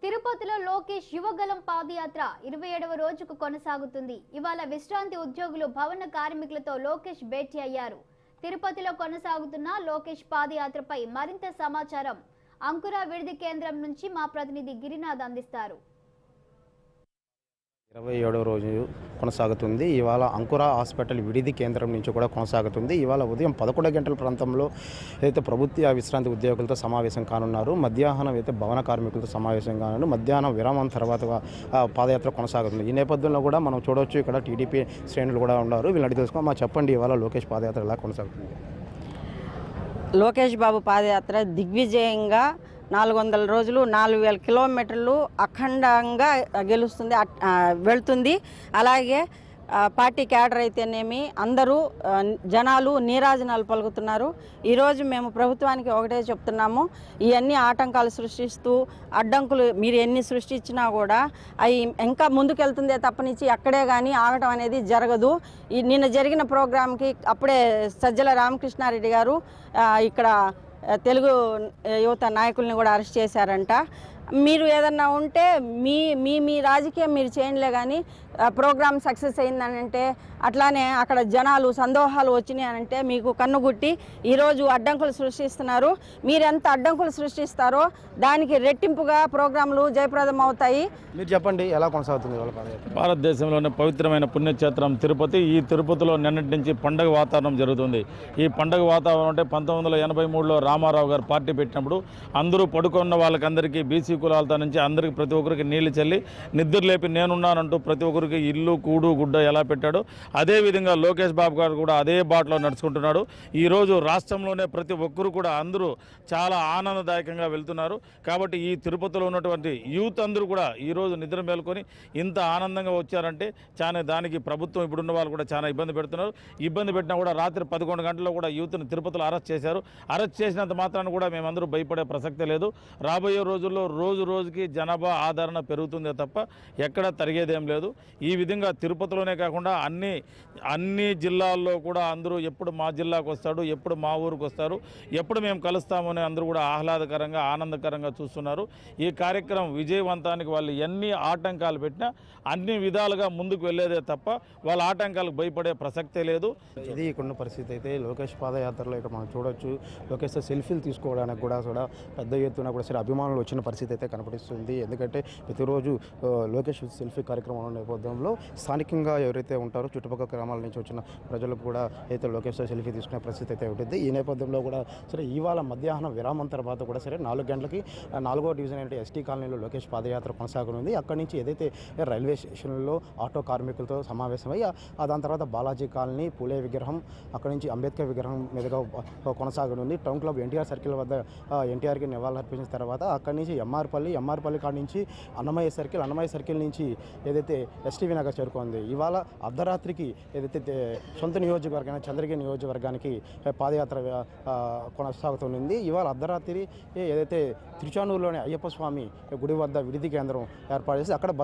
తిరుపతిలో లోకేష్ యువగలం పాదయాత్ర 27వ రోజుకు కొనసాగుతుంది. ఇవాళ విశ్రాంతి ఉద్యోగులు భవన కార్మికులతో లోకేష్ భేటీ అయ్యారు. తిరుపతిలో కొనసాగుతున్న లోకేష్ పాదయాత్రపై మరింత సమాచారం అంకుర విడిది కేంద్రం నుంచి మా ప్రతినిధి గిరినాథ్ అందిస్తారు. 27వ రోజు కొనసాగుతుంది. ఇవాళ అంకుర హాస్పిటల్ విడిది కేంద్రం నుంచి కూడా కొనసాగుతుంది. ఇవాళ ఉదయం 11 గంటల ప్రాంతంలో అయితే ప్రభుత్వ విశ్రాంతి ఉద్యోగులతో సమావేశం కానున్నారు. మధ్యాహ్నం అయితే భవన కార్మికులతో సమావేశం కానున్నారు. మధ్యాహ్నం విరామం తర్వాత పాదయాత్ర కొనసాగుతుంది. ఈ నేపథ్యంలో కూడా మనం చూడవచ్చు, ఇక్కడ టీడీపీ శ్రేణులు కూడా ఉన్నారు. వీళ్ళని తెలుసుకో మా చెప్పండి, ఇవాళ లోకేష్ పాదయాత్ర ఎలా కొనసాగుతుంది? లోకేష్ బాబు పాదయాత్ర దిగ్విజయంగా 400 రోజులు 4000 కిలోమీటర్లు అఖండంగా వెళ్తుంది. అలాగే పార్టీ క్యాడర్ అయితేనేమి అందరూ జనాలు నీరాజనాలు పలుకుతున్నారు. ఈరోజు మేము ప్రభుత్వానికి ఒకటే చెప్తున్నాము, ఇవన్నీ ఆటంకాలు సృష్టిస్తూ అడ్డంకులు మీరు ఎన్ని సృష్టించినా కూడా అవి ఇంకా ముందుకెళ్తుందే తప్పనిచ్చి అక్కడే కానీ ఆగటం అనేది జరగదు. నిన్న జరిగిన ప్రోగ్రాంకి అప్పుడే సజ్జల రామకృష్ణారెడ్డి గారు ఇక్కడ తెలుగు యువత నాయకుల్ని కూడా అరెస్ట్ చేశారంట. మీరు ఏదన్నా ఉంటే మీ రాజకీయం మీరు చేయండిలే, కానీ ప్రోగ్రామ్ సక్సెస్ అయిందని అంటే అట్లానే అక్కడ జనాలు సందోహాలు వచ్చినాయి అంటే మీకు కన్నుగుట్టి ఈరోజు అడ్డంకులు సృష్టిస్తున్నారు. మీరు ఎంత అడ్డంకులు సృష్టిస్తారో దానికి రెట్టింపుగా ప్రోగ్రాంలు జయప్రదం అవుతాయి. మీరు చెప్పండి, ఎలా కొనసాగుతుంది? భారతదేశంలోని పవిత్రమైన పుణ్యక్షేత్రం తిరుపతి. ఈ తిరుపతిలో నిన్నటి నుంచి పండగ వాతావరణం జరుగుతుంది. ఈ పండగ వాతావరణం అంటే 1983లో రామారావు గారు పార్టీ పెట్టినప్పుడు అందరూ పడుకున్న వాళ్ళకందరికీ బీసీ కులాలతో నుంచి అందరికీ ప్రతి ఒక్కరికి నీళ్లు చల్లి నిద్ర లేపి నేనున్నానంటూ ప్రతి ఒక్కరికి ఇల్లు కూడు గుడ్డ ఎలా పెట్టాడు, అదేవిధంగా లోకేష్ బాబు గారు కూడా అదే బాటలో నడుచుకుంటున్నాడు. ఈరోజు రాష్ట్రంలోనే ప్రతి ఒక్కరు కూడా అందరూ చాలా ఆనందదాయకంగా వెళ్తున్నారు. కాబట్టి ఈ తిరుపతిలో ఉన్నటువంటి యూత్ అందరూ కూడా ఈరోజు నిద్ర మేలుకొని ఇంత ఆనందంగా వచ్చారంటే చాలా దానికి ప్రభుత్వం ఇప్పుడున్న వాళ్ళు కూడా చాలా ఇబ్బంది పెడుతున్నారు. ఇబ్బంది పెట్టినా కూడా రాత్రి 11 గంటల్లో కూడా యూత్ని తిరుపతిలో అరెస్ట్ చేశారు. అరెస్ట్ చేసినంత మాత్రాన్ని కూడా మేమందరూ భయపడే ప్రసక్తే లేదు. రాబోయే రోజుల్లో రోజుకి జనాభా ఆదరణ పెరుగుతుందే తప్ప ఎక్కడ తరిగేదేం లేదు. ఈ విధంగా తిరుపతిలోనే కాకుండా అన్ని జిల్లాల్లో కూడా అందరూ ఎప్పుడు మా జిల్లాకు వస్తాడు, ఎప్పుడు మా ఊరికి వస్తారు, ఎప్పుడు మేము కలుస్తామని అందరూ కూడా ఆహ్లాదకరంగా ఆనందకరంగా చూస్తున్నారు. ఈ కార్యక్రమం విజయవంతానికి వాళ్ళు ఎన్ని ఆటంకాలు పెట్టినా అన్ని విధాలుగా ముందుకు వెళ్ళేదే తప్ప వాళ్ళ ఆటంకాలకు భయపడే ప్రసక్తే లేదు. ఇది ఇక్కడున్న పరిస్థితి. అయితే లోకేష్ పాదయాత్రలో ఇక్కడ మనం చూడొచ్చు, లోకేష్ సెల్ఫీలు తీసుకోవడానికి కూడా పెద్ద ఎత్తున కూడా సరే అభిమానులు వచ్చిన పరిస్థితి అయితే కనపడిస్తుంది. ఎందుకంటే ప్రతిరోజు లోకేష్ సెల్ఫీ కార్యక్రమం నేపథ్యంలో స్థానికంగా ఎవరైతే ఉంటారో చుట్టుపక్కల గ్రామాల నుంచి వచ్చిన ప్రజలకు కూడా అయితే లోకేష్ సెల్ఫీ తీసుకునే పరిస్థితి అయితే ఉంటుంది. ఈ నేపథ్యంలో కూడా సరే ఇవాళ మధ్యాహ్నం విరామం తర్వాత కూడా సరే 4 గంటలకి 4వ డివిజన్ అంటే ఎస్టీ కాలనీలో లోకేష్ పాదయాత్ర కొనసాగనుంది. అక్కడి నుంచి ఏదైతే రైల్వే స్టేషన్లో ఆటో కార్మికులతో సమావేశమై దాని తర్వాత బాలాజీ కాలనీ, పూలే విగ్రహం, అక్కడి నుంచి అంబేద్కర్ విగ్రహం మీదుగా కొనసాగనుంది. టౌన్ క్లబ్ ఎన్టీఆర్ సర్కిల్ వద్ద ఎన్టీఆర్కి నివాళులర్పించిన తర్వాత అక్కడి నుంచి ఎంఆర్పల్లి కాడి నుంచి అన్నమయ్య సర్కిల్ నుంచి ఏదైతే ఎస్టీవీ నగర్ చేరుకుంది. ఇవాళ అర్ధరాత్రికి ఏదైతే సొంత నియోజకవర్గానికి చంద్రగిరి నియోజకవర్గానికి పాదయాత్ర కొనసాగుతుంది. ఇవాళ అర్ధరాత్రి ఏదైతే తిరుచానూరులోని అయ్యప్ప స్వామి గుడి వద్ద విడిది కేంద్రం ఏర్పాటు చేసి అక్కడ